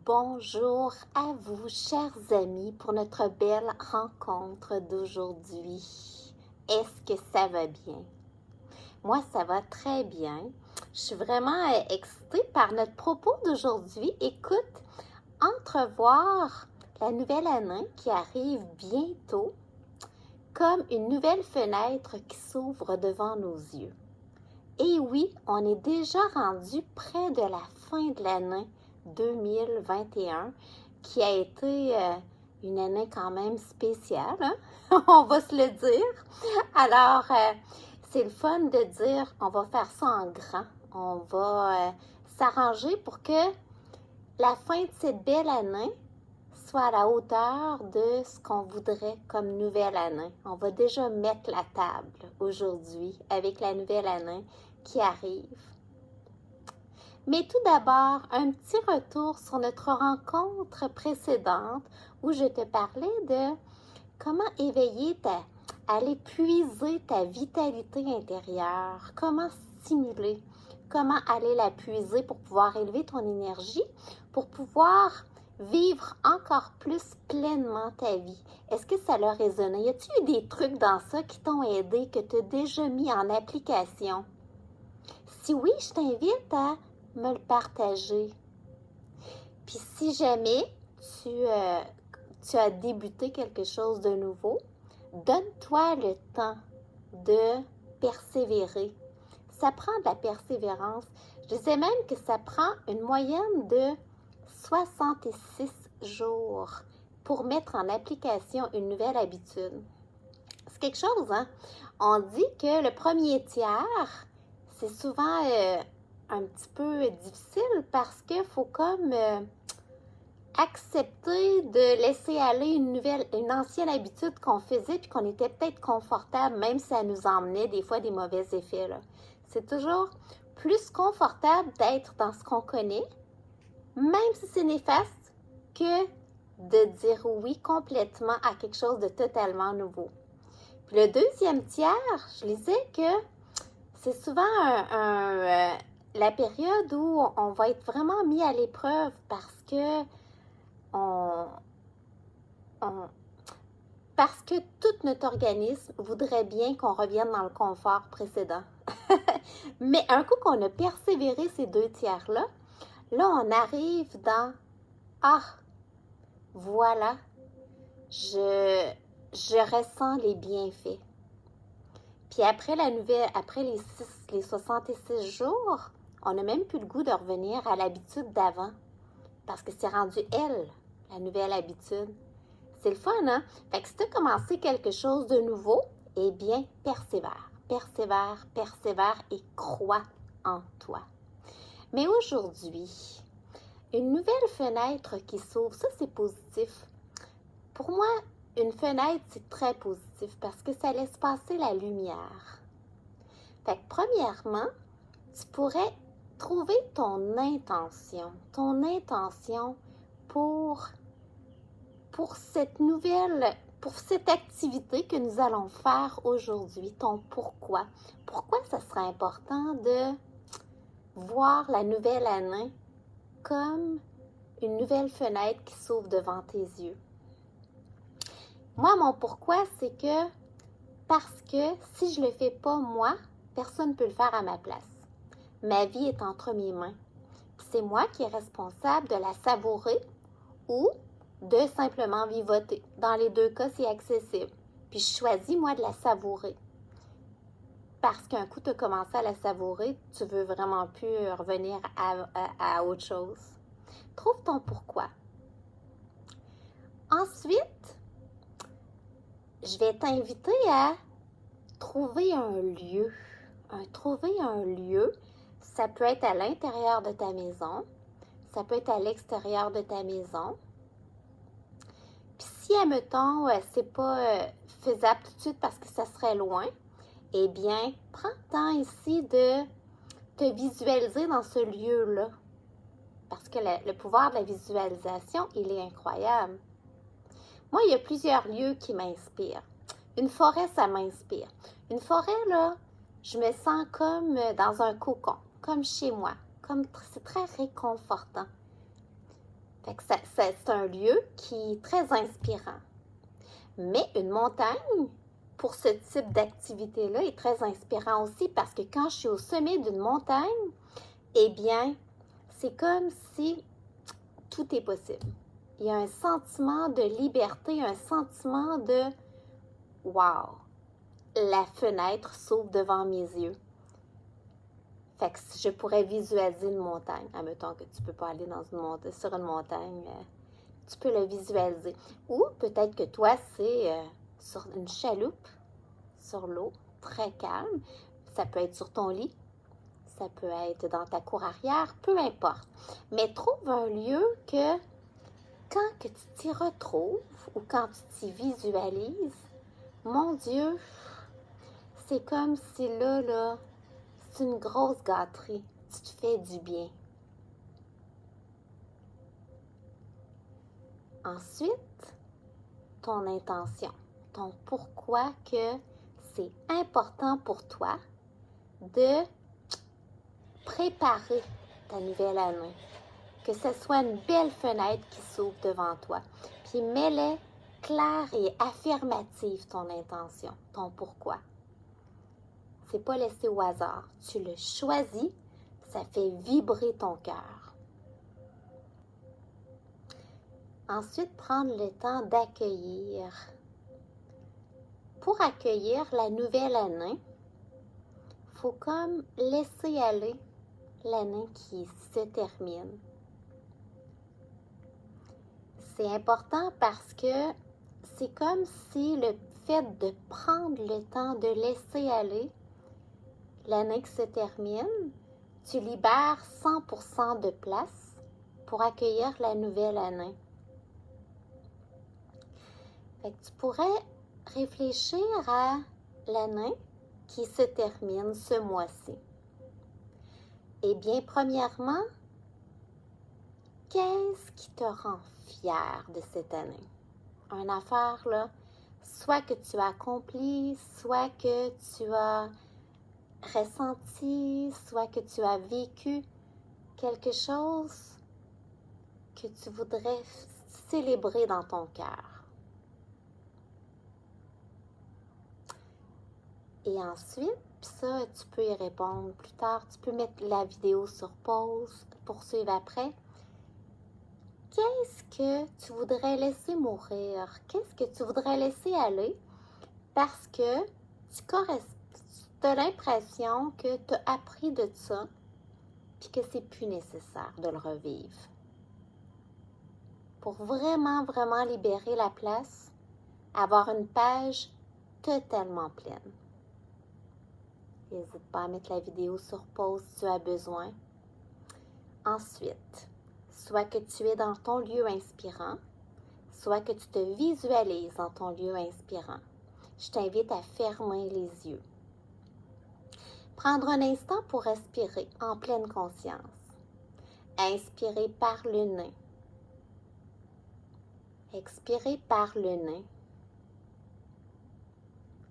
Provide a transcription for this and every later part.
Bonjour à vous, chers amis, pour notre belle rencontre d'aujourd'hui. Est-ce que ça va bien? Moi, ça va très bien. Je suis vraiment excitée par notre propos d'aujourd'hui. Écoute, entrevoir la nouvelle année qui arrive bientôt comme une nouvelle fenêtre qui s'ouvre devant nos yeux. Et oui, on est déjà rendu près de la fin de l'année 2021, qui a été une année quand même spéciale, hein? On va se le dire. Alors, c'est le fun de dire, on va faire ça en grand. On va s'arranger pour que la fin de cette belle année soit à la hauteur de ce qu'on voudrait comme nouvelle année. On va déjà mettre la table aujourd'hui avec la nouvelle année qui arrive. Mais tout d'abord, un petit retour sur notre rencontre précédente où je te parlais de comment aller puiser ta vitalité intérieure, comment stimuler, comment aller la puiser pour pouvoir élever ton énergie, pour pouvoir vivre encore plus pleinement ta vie. Est-ce que ça leur résonné? Y a-t-il eu des trucs dans ça qui t'ont aidé, que tu as déjà mis en application? Si oui, je t'invite à me le partager. Puis si jamais tu as débuté quelque chose de nouveau, donne-toi le temps de persévérer. Ça prend de la persévérance. Je sais même que ça prend une moyenne de 66 jours pour mettre en application une nouvelle habitude. C'est quelque chose, hein? On dit que le premier tiers, c'est souvent un petit peu difficile parce qu'il faut comme accepter de laisser aller une ancienne habitude qu'on faisait puis qu'on était peut-être confortable, même si ça nous emmenait des fois des mauvais effets, là. C'est toujours plus confortable d'être dans ce qu'on connaît, même si c'est néfaste, que de dire oui complètement à quelque chose de totalement nouveau. Puis le deuxième tiers, je lisais que c'est souvent la période où on va être vraiment mis à l'épreuve parce que parce que tout notre organisme voudrait bien qu'on revienne dans le confort précédent. Mais un coup qu'on a persévéré ces deux tiers-là, là, on arrive dans « Ah, voilà, je ressens les bienfaits. » Puis après les 66 jours, on n'a même plus le goût de revenir à l'habitude d'avant. Parce que c'est rendu elle, la nouvelle habitude. C'est le fun, hein? Fait que si tu as commencé quelque chose de nouveau, eh bien, persévère, persévère, persévère et crois en toi. Mais aujourd'hui, une nouvelle fenêtre qui s'ouvre, ça c'est positif. Pour moi, une fenêtre, c'est très positif parce que ça laisse passer la lumière. Fait que premièrement, tu pourrais trouver ton intention pour cette activité que nous allons faire aujourd'hui, ton pourquoi. Pourquoi ça serait important de voir la nouvelle année comme une nouvelle fenêtre qui s'ouvre devant tes yeux? Moi, mon pourquoi, c'est que parce que si je ne le fais pas moi, personne ne peut le faire à ma place. Ma vie est entre mes mains. C'est moi qui est responsable de la savourer ou de simplement vivoter. Dans les deux cas, c'est accessible. Puis je choisis, moi, de la savourer. Parce qu'un coup, tu as commencé à la savourer, tu veux vraiment plus revenir à autre chose. Trouve ton pourquoi. Ensuite, je vais t'inviter à trouver un lieu. Trouver un lieu, ça peut être à l'intérieur de ta maison, ça peut être à l'extérieur de ta maison. Puis si, admettons, c'est pas faisable tout de suite parce que ça serait loin, eh bien, prends le temps ici de te visualiser dans ce lieu-là. Parce que le pouvoir de la visualisation, il est incroyable. Moi, il y a plusieurs lieux qui m'inspirent. Une forêt, ça m'inspire. Une forêt, là, je me sens comme dans un cocon, comme chez moi. C'est très réconfortant. Fait que c'est un lieu qui est très inspirant. Mais une montagne, pour ce type d'activité-là, est très inspirant aussi parce que quand je suis au sommet d'une montagne, eh bien, c'est comme si tout est possible. Il y a un sentiment de liberté, un sentiment de « wow ». La fenêtre s'ouvre devant mes yeux. Fait que je pourrais visualiser une montagne. Admettons que tu ne peux pas aller sur une montagne, tu peux le visualiser. Ou peut-être que toi, c'est sur une chaloupe, sur l'eau, très calme. Ça peut être sur ton lit, ça peut être dans ta cour arrière, peu importe. Mais trouve un lieu que quand que tu t'y retrouves ou quand tu t'y visualises, mon Dieu, c'est comme si là, c'est une grosse gâterie. Tu te fais du bien. Ensuite, ton intention, ton pourquoi que c'est important pour toi de préparer ta nouvelle année. Que ce soit une belle fenêtre qui s'ouvre devant toi. Puis mets-les claire et affirmative ton intention, ton pourquoi. C'est pas laissé au hasard. Tu le choisis, ça fait vibrer ton cœur. Ensuite, prendre le temps d'accueillir. Pour accueillir la nouvelle année, il faut comme laisser aller l'année qui se termine. C'est important parce que c'est comme si le fait de prendre le temps de laisser aller l'année qui se termine, tu libères 100% de place pour accueillir la nouvelle année. Fait que tu pourrais réfléchir à l'année qui se termine ce mois-ci. Eh bien, premièrement, qu'est-ce qui te rend fier de cette année? Une affaire, là, soit que tu as accompli, soit que tu as ressenti, soit que tu as vécu quelque chose que tu voudrais célébrer dans ton cœur. Et ensuite, ça, tu peux y répondre plus tard. Tu peux mettre la vidéo sur pause, poursuivre après. Qu'est-ce que tu voudrais laisser mourir? Qu'est-ce que tu voudrais laisser aller? Parce que tu as l'impression que tu as appris de ça puis que c'est plus nécessaire de le revivre. Pour vraiment, vraiment libérer la place, avoir une page totalement pleine. N'hésite pas à mettre la vidéo sur pause si tu as besoin. Ensuite, soit que tu es dans ton lieu inspirant, soit que tu te visualises dans ton lieu inspirant. Je t'invite à fermer les yeux. Prendre un instant pour respirer en pleine conscience. Inspirer par le nez. Expirer par le nez.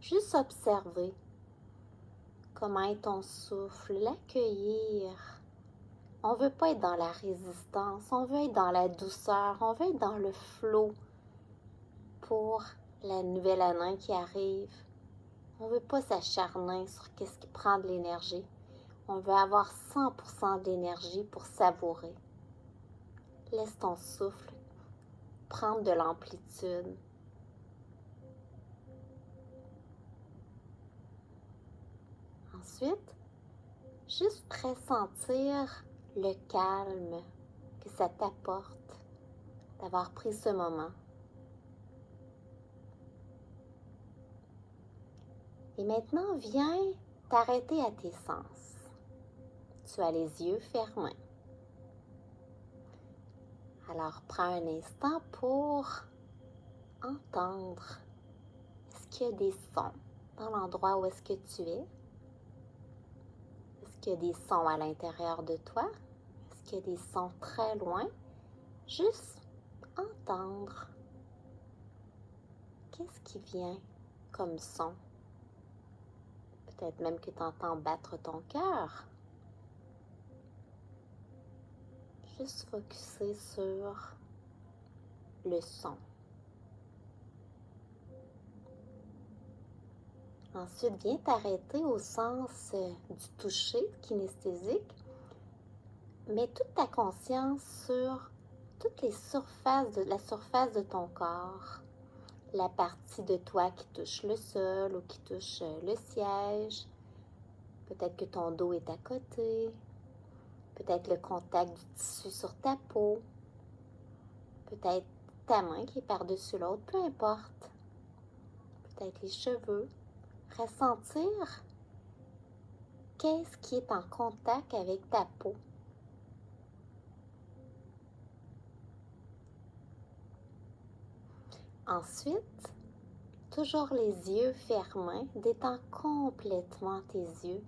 Juste observer comment est ton souffle, l'accueillir. On ne veut pas être dans la résistance, on veut être dans la douceur, on veut être dans le flot pour la nouvelle année qui arrive. On ne veut pas s'acharner sur ce qui prend de l'énergie. On veut avoir 100% d'énergie pour savourer. Laisse ton souffle prendre de l'amplitude. Ensuite, juste ressentir le calme que ça t'apporte d'avoir pris ce moment. Et maintenant, viens t'arrêter à tes sens. Tu as les yeux fermés. Alors, prends un instant pour entendre. Est-ce qu'il y a des sons dans l'endroit où est-ce que tu es? Est-ce qu'il y a des sons à l'intérieur de toi? Est-ce qu'il y a des sons très loin? Juste entendre. Qu'est-ce qui vient comme son? Peut-être même que tu entends battre ton cœur. Juste focuser sur le son. Ensuite, viens t'arrêter au sens du toucher kinesthésique. Mets toute ta conscience sur toutes les surfaces la surface de ton corps. La partie de toi qui touche le sol ou qui touche le siège. Peut-être que ton dos est à côté. Peut-être le contact du tissu sur ta peau. Peut-être ta main qui est par-dessus l'autre, peu importe. Peut-être les cheveux. Ressentir qu'est-ce qui est en contact avec ta peau. Ensuite, toujours les yeux fermés, détends complètement tes yeux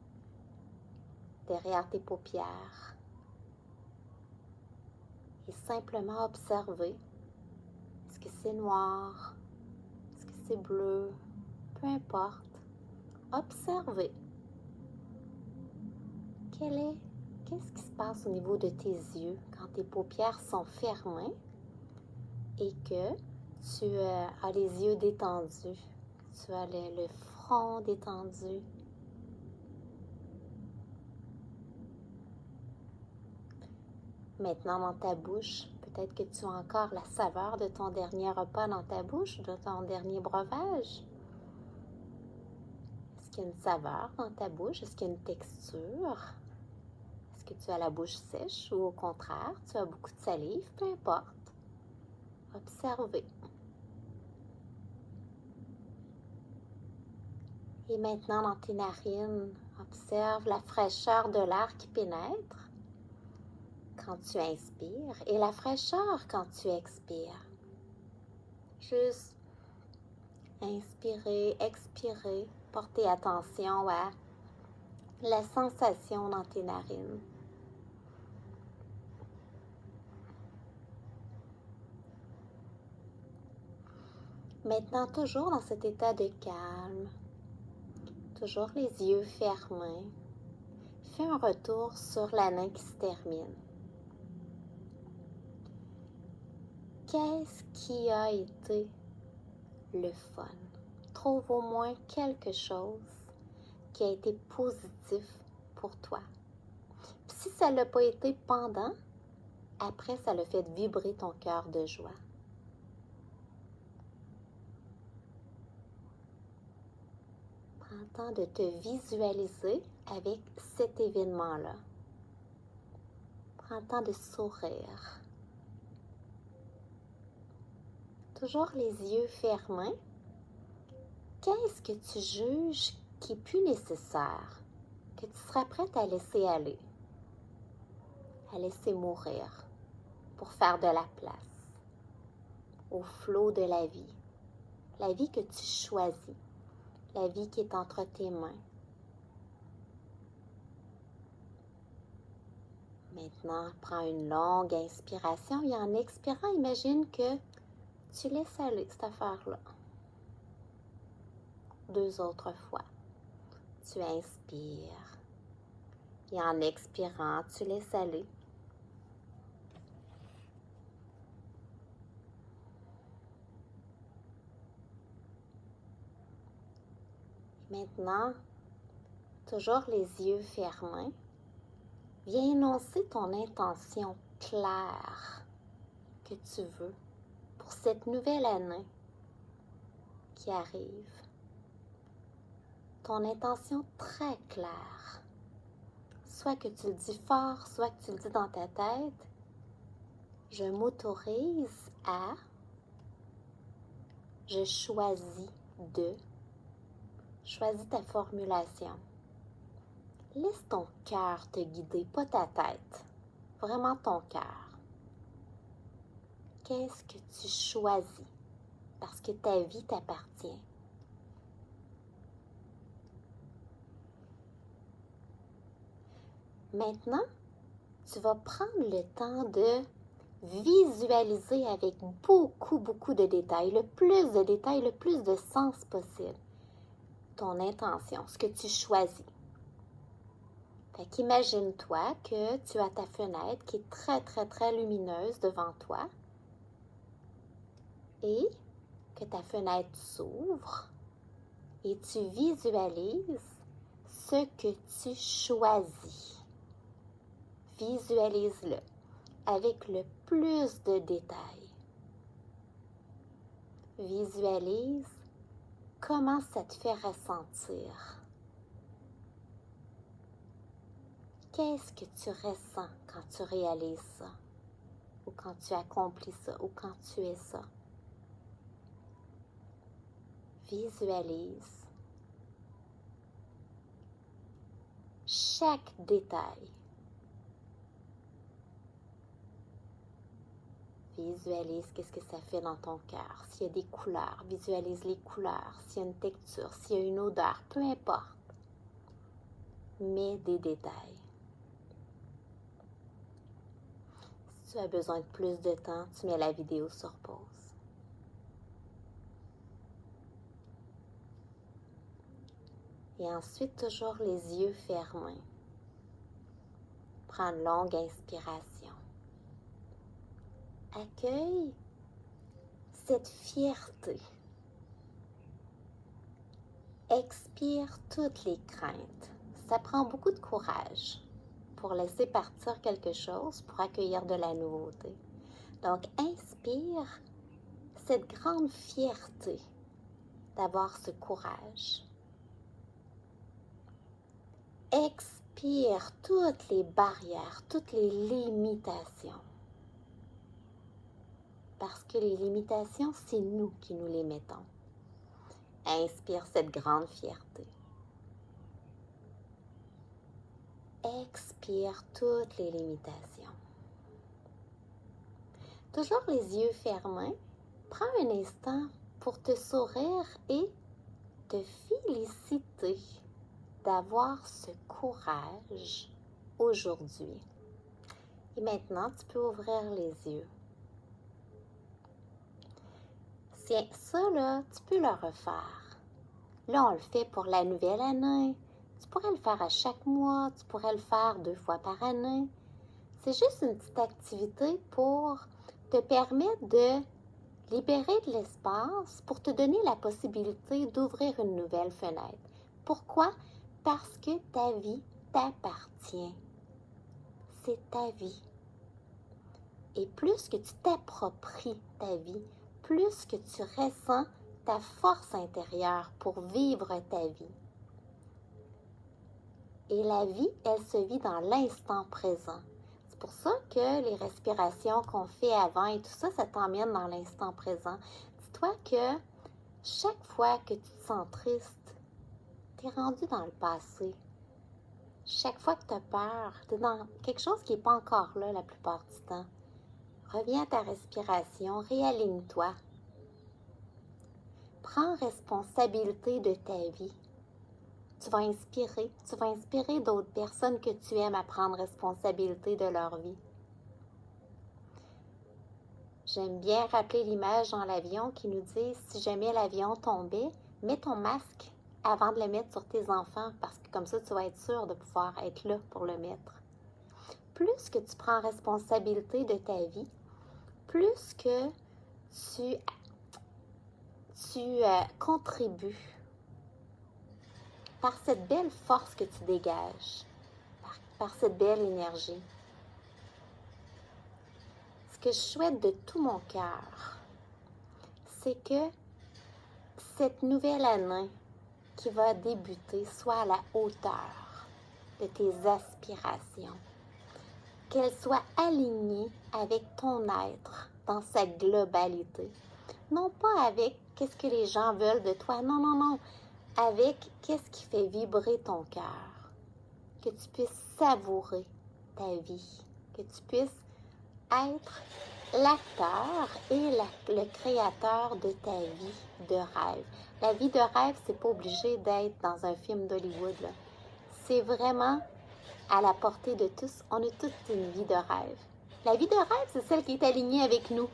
derrière tes paupières. Et simplement observer. Est-ce que c'est noir? Est-ce que c'est bleu? Peu importe. Observer. Qu'est-ce qui se passe au niveau de tes yeux quand tes paupières sont fermées et que tu as les yeux détendus, tu as le front détendu. Maintenant dans ta bouche, peut-être que tu as encore la saveur de ton dernier repas dans ta bouche, de ton dernier breuvage. Est-ce qu'il y a une saveur dans ta bouche? Est-ce qu'il y a une texture? Est-ce que tu as la bouche sèche ou au contraire, tu as beaucoup de salive? Peu importe. Observez. Et maintenant, dans tes narines, observe la fraîcheur de l'air qui pénètre quand tu inspires et la fraîcheur quand tu expires. Juste inspirer, expirer, porter attention à la sensation dans tes narines. Maintenant, toujours dans cet état de calme, toujours les yeux fermés, fais un retour sur l'année qui se termine. Qu'est-ce qui a été le fun? Trouve au moins quelque chose qui a été positif pour toi. Puis si ça ne l'a pas été pendant, après ça l'a fait vibrer ton cœur de joie. Prends le temps de te visualiser avec cet événement-là. Prends le temps de sourire. Toujours les yeux fermés. Qu'est-ce que tu juges qui n'est plus nécessaire, que tu seras prête à laisser aller, à laisser mourir pour faire de la place au flot de la vie que tu choisis, la vie qui est entre tes mains. Maintenant, prends une longue inspiration et en expirant, imagine que tu laisses aller cette affaire-là. 2 autres fois. Tu inspires et en expirant, tu laisses aller. Maintenant, toujours les yeux fermés, viens énoncer ton intention claire que tu veux pour cette nouvelle année qui arrive. Ton intention très claire. Soit que tu le dis fort, soit que tu le dis dans ta tête. Je m'autorise à, je choisis de, choisis ta formulation. Laisse ton cœur te guider, pas ta tête. Vraiment ton cœur. Qu'est-ce que tu choisis? Parce que ta vie t'appartient. Maintenant, tu vas prendre le temps de visualiser avec beaucoup de détails, le plus de détails, le plus de sens possible, ton intention, ce que tu choisis. Fait qu'imagine-toi que tu as ta fenêtre qui est très, très, très lumineuse devant toi et que ta fenêtre s'ouvre et tu visualises ce que tu choisis. Visualise-le avec le plus de détails. Visualise comment ça te fait ressentir. Qu'est-ce que tu ressens quand tu réalises ça? Ou quand tu accomplis ça? Ou quand tu es ça? Visualise chaque détail. Visualise qu'est-ce que ça fait dans ton cœur. S'il y a des couleurs, visualise les couleurs. S'il y a une texture, s'il y a une odeur, peu importe. Mets des détails. Si tu as besoin de plus de temps, tu mets la vidéo sur pause. Et ensuite, toujours les yeux fermés. Prends une longue inspiration. Accueille cette fierté. Expire toutes les craintes. Ça prend beaucoup de courage pour laisser partir quelque chose, pour accueillir de la nouveauté. Donc, inspire cette grande fierté d'avoir ce courage. Expire toutes les barrières, toutes les limitations. Parce que les limitations, c'est nous qui nous les mettons. Inspire cette grande fierté. Expire toutes les limitations. Toujours les yeux fermés, prends un instant pour te sourire et te féliciter d'avoir ce courage aujourd'hui. Et maintenant, tu peux ouvrir les yeux. Ça, là, tu peux le refaire. Là, on le fait pour la nouvelle année. Tu pourrais le faire à chaque mois. Tu pourrais le faire 2 fois par année. C'est juste une petite activité pour te permettre de libérer de l'espace pour te donner la possibilité d'ouvrir une nouvelle fenêtre. Pourquoi? Parce que ta vie t'appartient. C'est ta vie. Et plus que tu t'appropries ta vie, plus que tu ressens ta force intérieure pour vivre ta vie. Et la vie, elle se vit dans l'instant présent. C'est pour ça que les respirations qu'on fait avant et tout ça, ça t'emmène dans l'instant présent. Dis-toi que chaque fois que tu te sens triste, tu es rendu dans le passé. Chaque fois que tu as peur, tu es dans quelque chose qui n'est pas encore là la plupart du temps. Reviens à ta respiration, réaligne-toi. Prends responsabilité de ta vie. Tu vas inspirer d'autres personnes que tu aimes à prendre responsabilité de leur vie. J'aime bien rappeler l'image dans l'avion qui nous dit, si jamais l'avion tombait, mets ton masque avant de le mettre sur tes enfants, parce que comme ça, tu vas être sûr de pouvoir être là pour le mettre. Plus que tu prends responsabilité de ta vie, plus que tu contribues par cette belle force que tu dégages, par cette belle énergie. Ce que je souhaite de tout mon cœur, c'est que cette nouvelle année qui va débuter soit à la hauteur de tes aspirations, qu'elle soit alignée avec ton être dans sa globalité. Non pas avec qu'est-ce que les gens veulent de toi, non, avec qu'est-ce qui fait vibrer ton cœur, que tu puisses savourer ta vie, que tu puisses être l'acteur et le créateur de ta vie de rêve. La vie de rêve, c'est pas obligé d'être dans un film d'Hollywood, là. C'est vraiment à la portée de tous. On a toute une vie de rêve. La vie de rêve, c'est celle qui est alignée avec nous.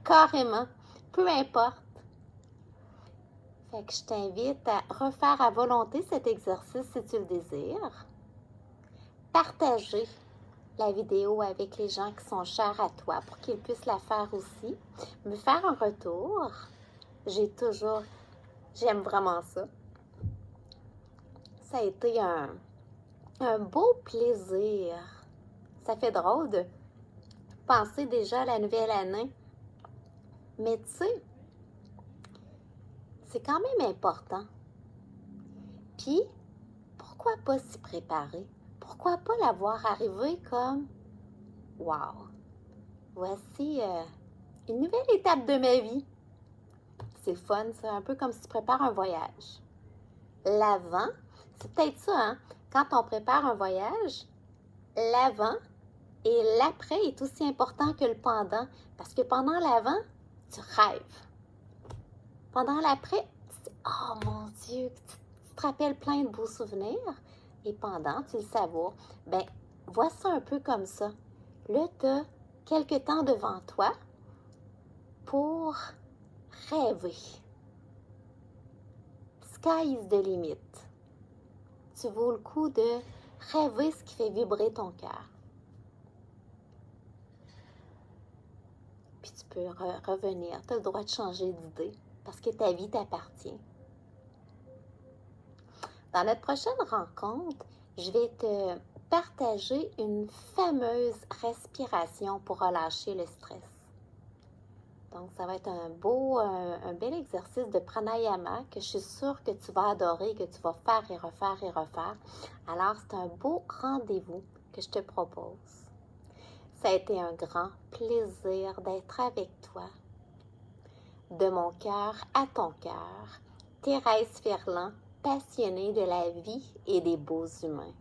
Carrément. Peu importe. Fait que je t'invite à refaire à volonté cet exercice si tu le désires. partager la vidéo avec les gens qui sont chers à toi pour qu'ils puissent la faire aussi, me faire un retour. J'aime vraiment ça. Ça a été un beau plaisir. Ça fait drôle de penser déjà à la nouvelle année. Mais tu sais, c'est quand même important. Puis, pourquoi pas s'y préparer? Pourquoi pas la voir arriver comme « Wow! Voici une nouvelle étape de ma vie. » C'est fun, c'est un peu comme si tu prépares un voyage. L'avant, c'est peut-être ça, hein? Quand on prépare un voyage, l'avant et l'après est aussi important que le pendant. Parce que pendant l'avant, tu rêves. Pendant l'après, tu dis « Oh mon Dieu! » Tu te rappelles plein de beaux souvenirs. Et pendant, tu le savoures. Ben, vois ça un peu comme ça. Là, tu as quelques temps devant toi pour rêver. Sky is the limit. Tu vaux le coup de rêver ce qui fait vibrer ton cœur. Puis tu peux revenir. Tu as le droit de changer d'idée parce que ta vie t'appartient. Dans notre prochaine rencontre, je vais te partager une fameuse respiration pour relâcher le stress. Donc, ça va être un bel exercice de pranayama que je suis sûre que tu vas adorer, que tu vas faire et refaire et refaire. Alors, c'est un beau rendez-vous que je te propose. Ça a été un grand plaisir d'être avec toi. De mon cœur à ton cœur, Thérèse Ferland, passionnée de la vie et des beaux humains.